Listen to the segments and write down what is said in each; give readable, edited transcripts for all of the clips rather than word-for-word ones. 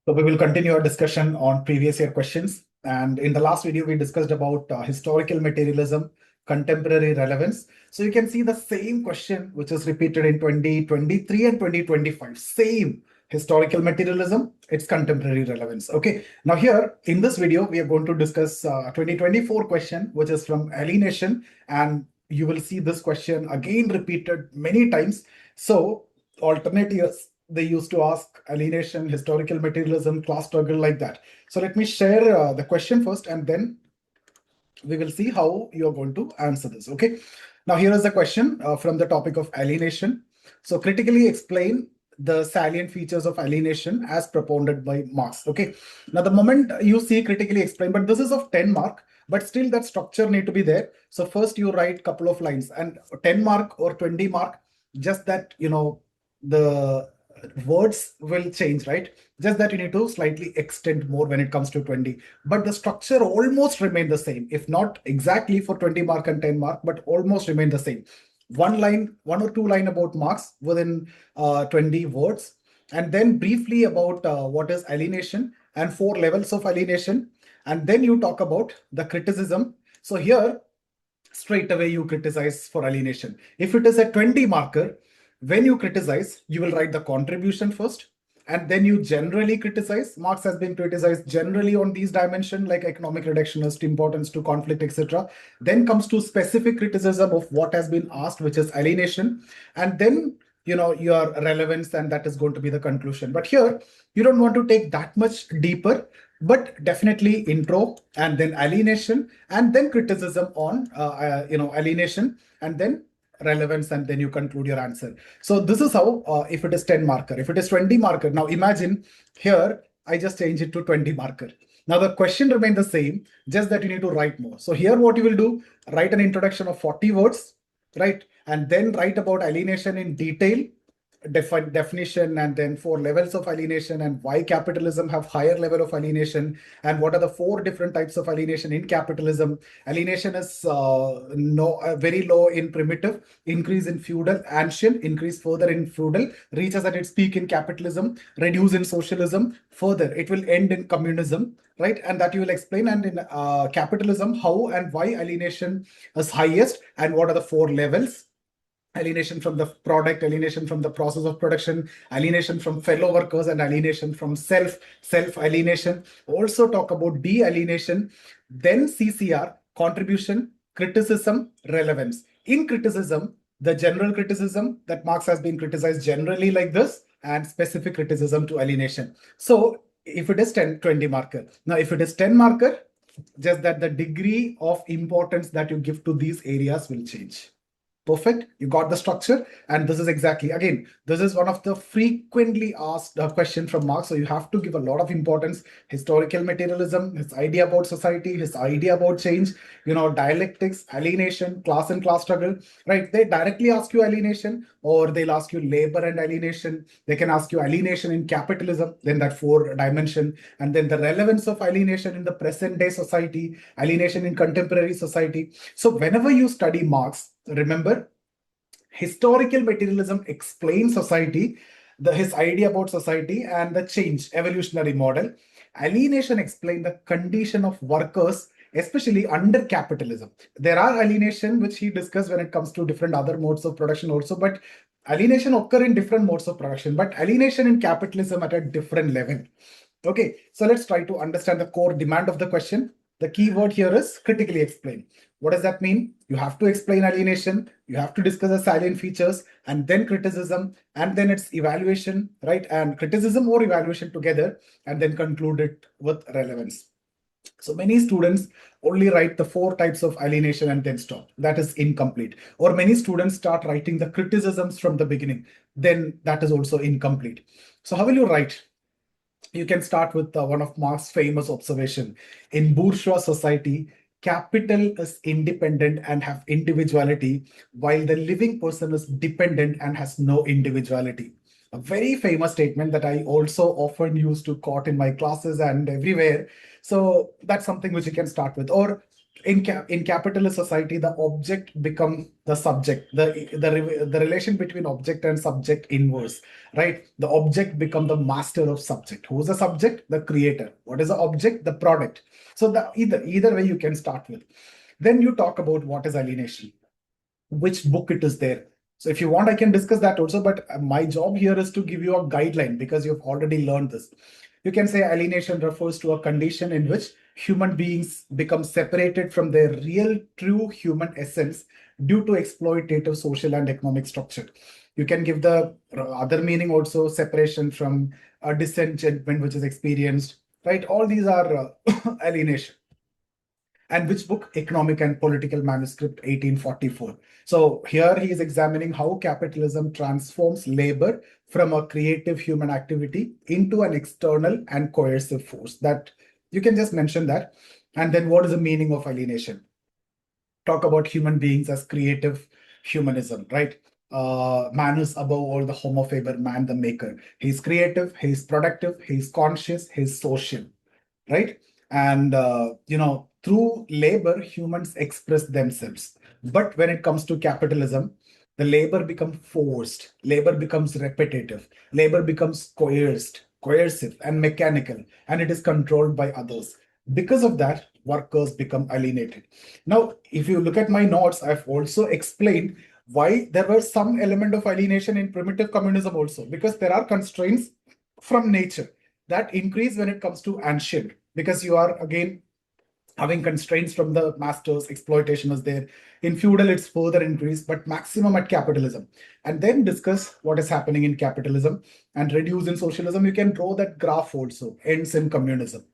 So we will continue our discussion on previous year questions. And in the last video, we discussed about historical materialism, contemporary relevance. So you can see the same question, which is repeated in 2023 and 2025. Same historical materialism, its contemporary relevance. Okay. Now here in this video, we are going to discuss 2024 question, which is from Alienation. And you will see this question again repeated many times. So alternate years, they used to ask alienation, historical materialism, class struggle, like that. So let me share the question first, and then we will see how you're going to answer this. Okay. Now here is the question from the topic of alienation. So critically explain the salient features of alienation as propounded by Marx. Okay. Now the moment you see critically explain, but this is of 10 mark, but still that structure need to be there. So first you write couple of lines, and 10 mark or 20 mark, just that, the words will change, right? Just that you need to slightly extend more when it comes to 20, but the structure almost remain the same, if not exactly for 20 mark and 10 mark, but almost remain the same. One or two line about Marx within 20 words, and then briefly about what is alienation and 4 levels of alienation, and then you talk about the criticism. So here straight away you criticize for alienation. If it is a 20 marker, when you criticize, you will write the contribution first, and then you generally criticize. Marx has been criticized generally on these dimensions, like economic reductionist, importance to conflict, etc. Then comes to specific criticism of what has been asked, which is alienation, and then your relevance, and that is going to be the conclusion. But here you don't want to take that much deeper, but definitely intro, and then alienation, and then criticism on alienation, and then relevance, and then you conclude your answer. So this is how, if it is 10 marker, if it is 20 marker, now imagine here I just change it to 20 marker. Now the question remains the same, just that you need to write more. So here what you will do, write an introduction of 40 words, right? And then write about alienation in detail, definition, and then 4 levels of alienation, and why capitalism have higher level of alienation, and what are the 4 different types of alienation in capitalism. Alienation is very low in primitive, increase in feudal, ancient, increase further in feudal, reaches at its peak in capitalism, reduce in socialism, further it will end in communism, right? And that you will explain. And in capitalism, how and why alienation is highest, and what are the 4 levels. Alienation from the product, alienation from the process of production, alienation from fellow workers, and alienation from self-alienation. Also talk about de-alienation, then CCR, contribution, criticism, relevance. In criticism, the general criticism that Marx has been criticized generally like this, and specific criticism to alienation. So if it is 20 marker. Now if it is 10 marker, just that the degree of importance that you give to these areas will change. Perfect. You got the structure. And this is exactly, again, this is one of the frequently asked question from Marx. So you have to give a lot of importance. Historical materialism, his idea about society, his idea about change, dialectics, alienation, class and class struggle, right? They directly ask you alienation, or they'll ask you labor and alienation. They can ask you alienation in capitalism, then that 4 dimension, and then the relevance of alienation in the present day society, alienation in contemporary society. So whenever you study Marx, remember, historical materialism explains society, his idea about society and the change, evolutionary model. Alienation explains the condition of workers, especially under capitalism. There are alienation which he discussed when it comes to different other modes of production also, but alienation occur in different modes of production, but alienation in capitalism at a different level. Okay, so let's try to understand the core demand of the question. The key word here is critically explain. What does that mean? You have to explain alienation, you have to discuss the salient features, and then criticism, and then its evaluation, right? And criticism or evaluation together, and then conclude it with relevance. So many students only write the 4 types of alienation and then stop. That is incomplete. Or many students start writing the criticisms from the beginning. Then that is also incomplete. So how will you write? You can start with one of Marx's famous observation. In bourgeois society, capital is independent and have individuality, while the living person is dependent and has no individuality. A very famous statement that I also often used to quote in my classes and everywhere. So that's something which you can start with. Or in capitalist society, the object become the subject. The relation between object and subject inverse, right? The object become the master of subject. Who's the subject? The creator. What is the object? The product. So the either way you can start with. Then you talk about what is alienation, which book it is there. So if you want, I can discuss that also, but my job here is to give you a guideline because you've already learned this. You can say alienation refers to a condition in which human beings become separated from their real, true human essence due to exploitative social and economic structure. You can give the other meaning also, separation from a disenchantment which is experienced, right? All these are alienation. And which book? Economic and Political Manuscript 1844. So here he is examining how capitalism transforms labor from a creative human activity into an external and coercive force. That you can just mention that. And then what is the meaning of alienation? Talk about human beings as creative humanism, right? Man is above all the homo faber, man the maker. He's creative, he's productive, he's conscious, he's social, right? And through labor, humans express themselves. But when it comes to capitalism, the labor becomes forced, labor becomes repetitive, labor becomes coercive and mechanical, and it is controlled by others. Because of that, workers become alienated. Now, if you look at my notes, I've also explained why there was some element of alienation in primitive communism also, because there are constraints from nature that increase when it comes to ancient, because you are again having constraints from the masters, exploitation is there. In feudal, it's further increased, but maximum at capitalism. And then discuss what is happening in capitalism and reduce in socialism. You can draw that graph also, ends in communism.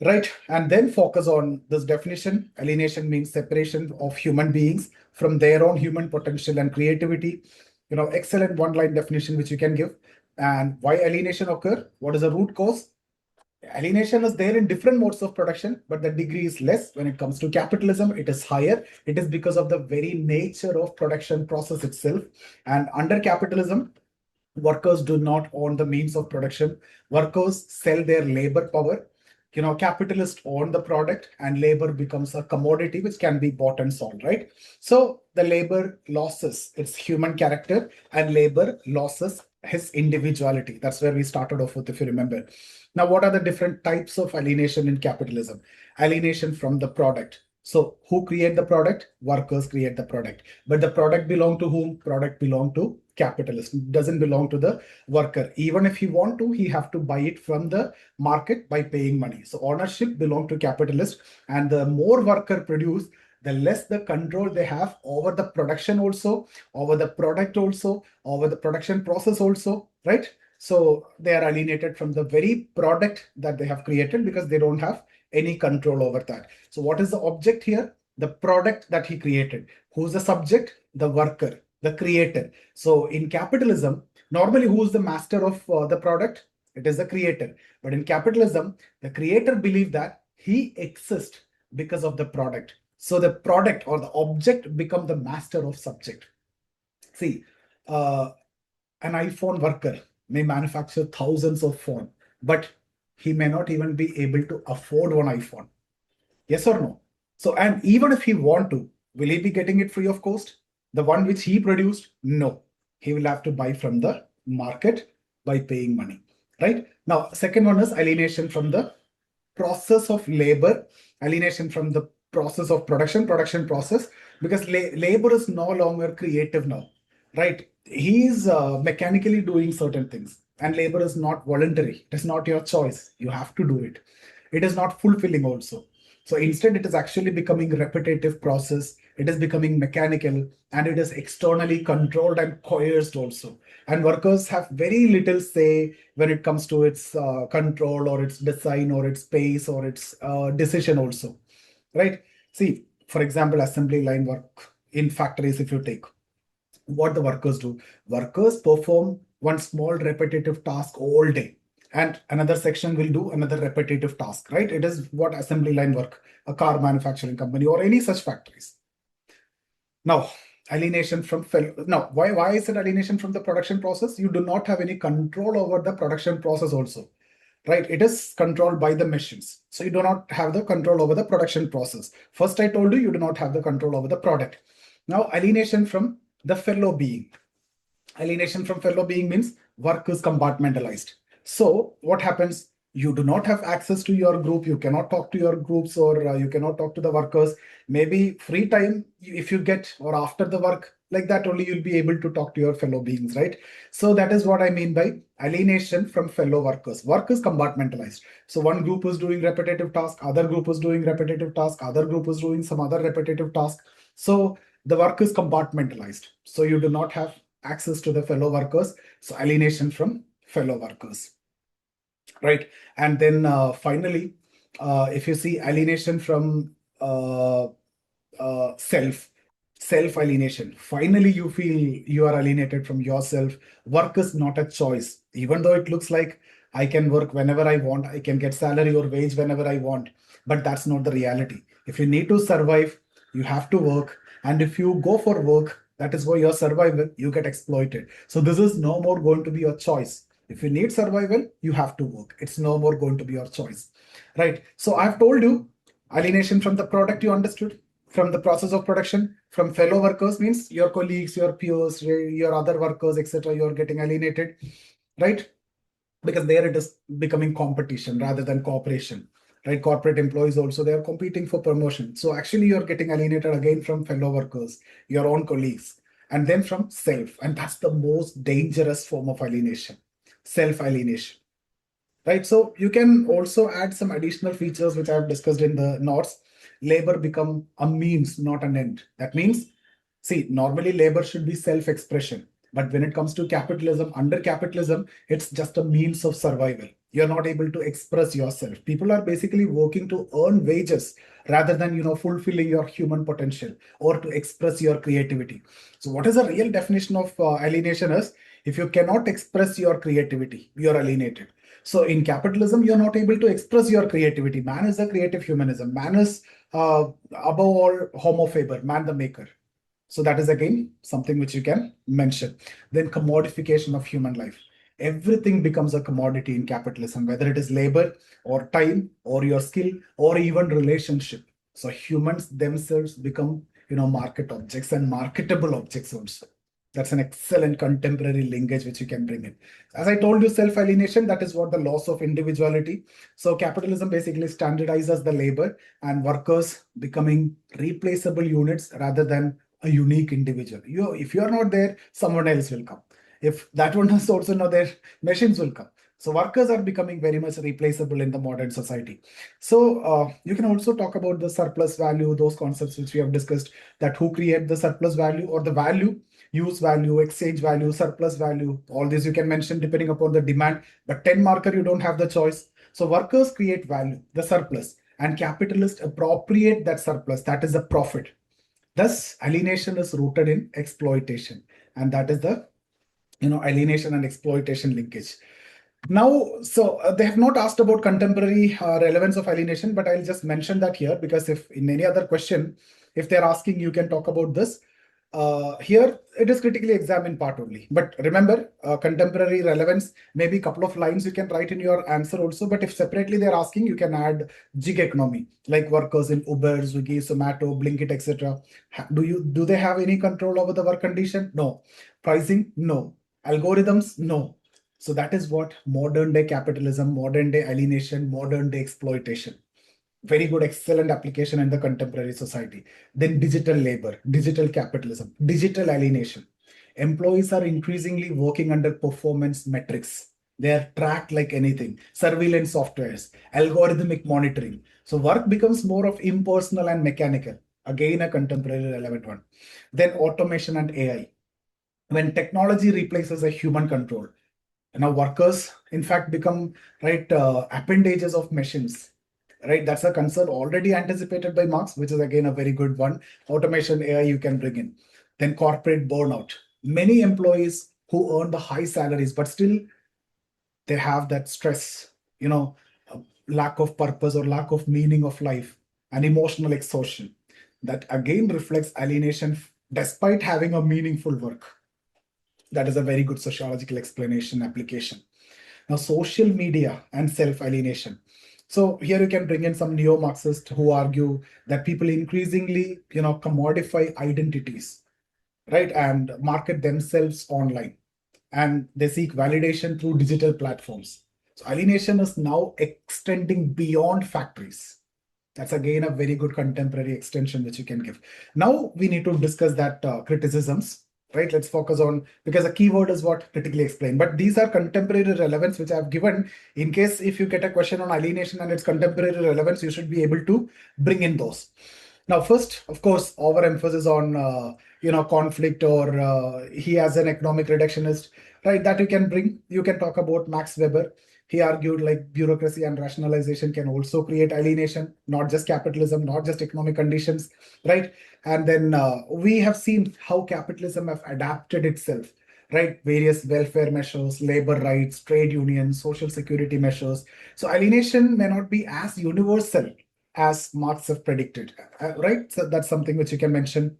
Right. And then focus on this definition. Alienation means separation of human beings from their own human potential and creativity. Excellent one-line definition which you can give. And why alienation occur? What is the root cause? Alienation is there in different modes of production, but the degree is less. When it comes to capitalism, it is higher. It is because of the very nature of production process itself. And under capitalism, workers do not own the means of production. Workers sell their labor power. Capitalists own the product and labor becomes a commodity which can be bought and sold, right? So the labor loses its human character and labor loses his individuality. That's where we started off with, if you remember. Now, what are the different types of alienation in capitalism? Alienation from the product. So who create the product? Workers create the product. But the product belong to whom? Product belong to capitalist. It doesn't belong to the worker. Even if he want to, he have to buy it from the market by paying money. So ownership belong to capitalist. And the more worker produce, the less the control they have over the production also, over the product also, over the production process also, right? So they are alienated from the very product that they have created because they don't have any control over that. So what is the object here? The product that he created. Who's the subject? The worker, the creator. So in capitalism, normally who's the master of the product? It is the creator. But in capitalism, the creator believes that he exists because of the product. So the product or the object become the master of subject. See, an iPhone worker may manufacture thousands of phones, but he may not even be able to afford one iPhone. Yes or no? So, and even if he want to, will he be getting it free of cost? The one which he produced? No. He will have to buy from the market by paying money, right? Now, second one is alienation from the process of labor, alienation from the process of production process, because labor is no longer creative now, right? He is mechanically doing certain things, and labor is not voluntary. It is not your choice. You have to do it. It is not fulfilling also. So instead, it is actually becoming repetitive process. It is becoming mechanical, and it is externally controlled and coerced also. And workers have very little say when it comes to its control or its design or its pace or its decision also, right? See, for example, assembly line work in factories, if you take, what the workers do. Workers perform one small repetitive task all day, and another section will do another repetitive task, right? It is what assembly line work, a car manufacturing company or any such factories. Now, alienation from now, why is it alienation from the production process? You do not have any control over the production process also. right? It is controlled by the machines. So you do not have the control over the production process. First, I told you do not have the control over the product. Now, alienation from the fellow being. Alienation from fellow being means work is compartmentalized. So what happens? You do not have access to your group. You cannot talk to your groups, or you cannot talk to the workers. Maybe free time, if you get, or after the work, like that only you'll be able to talk to your fellow beings, right? So that is what I mean by alienation from fellow workers. Work is compartmentalized. So one group is doing repetitive task, other group is doing repetitive task, other group is doing some other repetitive task. So the work is compartmentalized. So you do not have access to the fellow workers. So alienation from fellow workers, right? And then finally, if you see alienation from self alienation, finally you feel you are alienated from yourself. Work is not a choice, even though it looks like I can work whenever I want, I can get salary or wage whenever I want, but that's not the reality. If you need to survive, you have to work, and if you go for work, that is why your survival, you get exploited. So this is no more going to be your choice. If you need survival, you have to work. It's no more going to be your choice, right? So I've told you alienation from the product, you understood, from the process of production, from fellow workers means your colleagues, your peers, your other workers, etc. You're getting alienated, right? Because there it is becoming competition rather than cooperation, right? Corporate employees also, they are competing for promotion. So actually you're getting alienated again from fellow workers, your own colleagues, and then from self. And that's the most dangerous form of alienation, self-alienation, right? So you can also add some additional features which I've discussed in the notes. Labor become a means, not an end. That means, see, normally labor should be self-expression. But when it comes to capitalism, under capitalism, it's just a means of survival. You're not able to express yourself. People are basically working to earn wages rather than, fulfilling your human potential or to express your creativity. So what is the real definition of alienation is, if you cannot express your creativity, you're alienated. So in capitalism, you're not able to express your creativity. Man is a creative humanism. Man is above all homo faber, man the maker. So that is again something which you can mention. Then commodification of human life. Everything becomes a commodity in capitalism, whether it is labor or time or your skill or even relationship. So humans themselves become, market objects and marketable objects also. That's an excellent contemporary linkage which you can bring in. As I told you, self-alienation, that is what the loss of individuality. So capitalism basically standardizes the labor and workers becoming replaceable units rather than a unique individual. If you are not there, someone else will come. If that one is also not there, machines will come. So workers are becoming very much replaceable in the modern society. So you can also talk about the surplus value, those concepts which we have discussed, that who create the surplus value or the value, use value, exchange value, surplus value. All this you can mention depending upon the demand, but 10 marker, you don't have the choice. So workers create value, the surplus, and capitalists appropriate that surplus, that is the profit. Thus, alienation is rooted in exploitation, and that is the alienation and exploitation linkage. Now, so they have not asked about contemporary relevance of alienation, but I'll just mention that here because if in any other question, if they're asking, you can talk about this. Here it is critically examined part only. But remember, contemporary relevance, maybe a couple of lines you can write in your answer also. But if separately they're asking, you can add gig economy, like workers in Uber, Swiggy, Zomato, Blinkit, etc. Do they have any control over the work condition? No. Pricing? No. Algorithms? No. So that is what modern day capitalism, modern day alienation, modern day exploitation. Very good, excellent application in the contemporary society. Then digital labor, digital capitalism, digital alienation. Employees are increasingly working under performance metrics. They are tracked like anything. Surveillance softwares, algorithmic monitoring. So work becomes more of impersonal and mechanical. Again, a contemporary relevant one. Then automation and AI. When technology replaces a human control, now workers in fact become appendages of machines, right? That's a concern already anticipated by Marx, which is again a very good one. Automation, AI you can bring in. Then corporate burnout. Many employees who earn the high salaries but still they have that stress, lack of purpose or lack of meaning of life and emotional exhaustion, that again reflects alienation despite having a meaningful work. That is a very good sociological explanation application. Now, social media and self-alienation. So here you can bring in some neo-Marxists who argue that people increasingly, commodify identities, right, and market themselves online, and they seek validation through digital platforms. So alienation is now extending beyond factories. That's again a very good contemporary extension which you can give. Now we need to discuss that criticisms, right? Let's focus on, because the keyword is what critically explained. But these are contemporary relevance which I've given. In case if you get a question on alienation and its contemporary relevance, you should be able to bring in those. Now, first, of course, overemphasis on conflict, or he as an economic reductionist, right? That you can bring. You can talk about Max Weber. He argued like bureaucracy and rationalization can also create alienation, not just capitalism, not just economic conditions, right? And then we have seen how capitalism have adapted itself, right? Various welfare measures, labor rights, trade unions, social security measures. So alienation may not be as universal as Marx have predicted, right? So that's something which you can mention.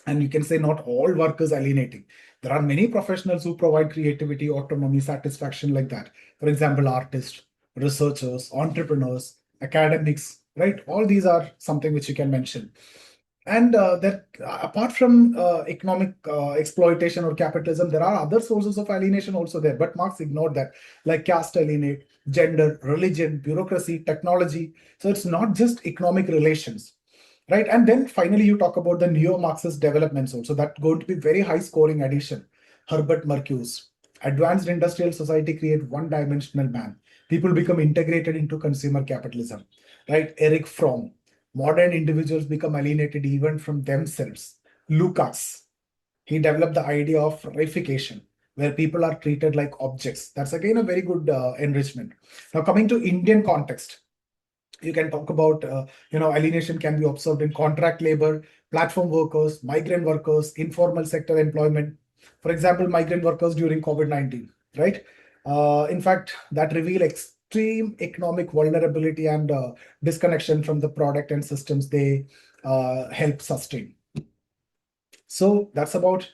And you can say not all work is alienating. There are many professionals who provide creativity, autonomy, satisfaction like that. For example, artists, researchers, entrepreneurs, academics, right? All these are something which you can mention. And that apart from economic exploitation or capitalism, there are other sources of alienation also there. But Marx ignored that, like caste alienate, gender, religion, bureaucracy, technology. So it's not just economic relations, right? And then finally, you talk about the neo-Marxist developments also. That's going to be very high scoring addition. Herbert Marcuse, advanced industrial society create one-dimensional man. People become integrated into consumer capitalism, right? Eric Fromm, modern individuals become alienated even from themselves. Lukacs, he developed the idea of reification, where people are treated like objects. That's again a very good enrichment. Now, coming to Indian context, you can talk about, alienation can be observed in contract labor, platform workers, migrant workers, informal sector employment. For example, migrant workers during COVID-19, right? In fact, that reveal extreme economic vulnerability and disconnection from the product and systems they help sustain. So that's about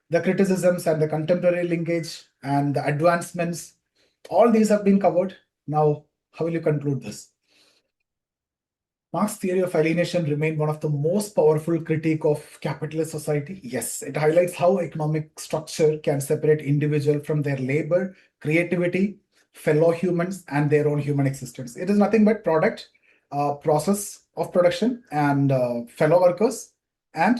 the criticisms and the contemporary linkage and the advancements. All these have been covered. Now, how will you conclude this? Marx's theory of alienation remained one of the most powerful critique of capitalist society. Yes, it highlights how economic structure can separate individual from their labor, creativity, fellow humans, and their own human existence. It is nothing but product, process of production, and fellow workers, and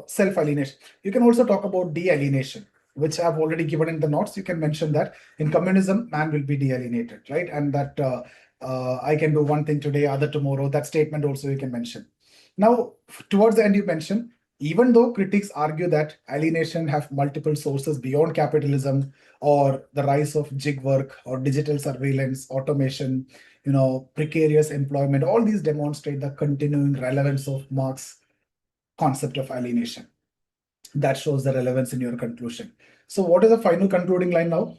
self-alienation. You can also talk about de-alienation, which I've already given in the notes. You can mention that in communism, man will be de-alienated, right? And that I can do one thing today, other tomorrow. That statement also you can mention. Now, towards the end, you mention, even though critics argue that alienation have multiple sources beyond capitalism, or the rise of gig work or digital surveillance, automation, precarious employment, all these demonstrate the continuing relevance of Marx's concept of alienation. That shows the relevance in your conclusion. So what is the final concluding line now?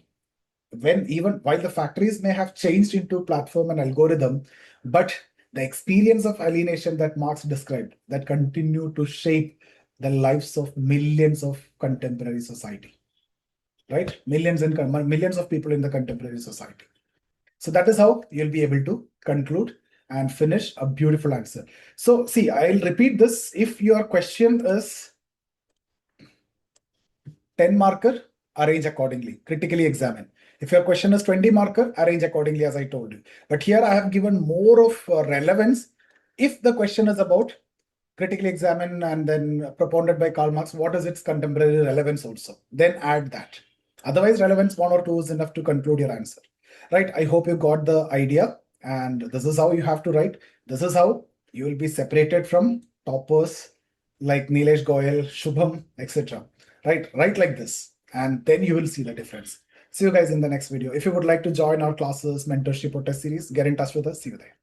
Even while the factories may have changed into platform and algorithm, but the experience of alienation that Marx described, that continue to shape the lives of millions of contemporary society, right? Millions of people in the contemporary society. So that is how you'll be able to conclude and finish a beautiful answer. So see, I'll repeat this. If your question is 10 marker, arrange accordingly, critically examine. If your question is 20 marker, arrange accordingly as I told you. But here I have given more of relevance. If the question is about critically examine and then propounded by Karl Marx, what is its contemporary relevance also? Then add that. Otherwise, relevance 1 or 2 is enough to conclude your answer. Right? I hope you got the idea. And this is how you have to write. This is how you will be separated from toppers like Nilesh Goyal, Shubham, etc. Right? Write like this. And then you will see the difference. See you guys in the next video. If you would like to join our classes, mentorship, or test series, get in touch with us. See you there.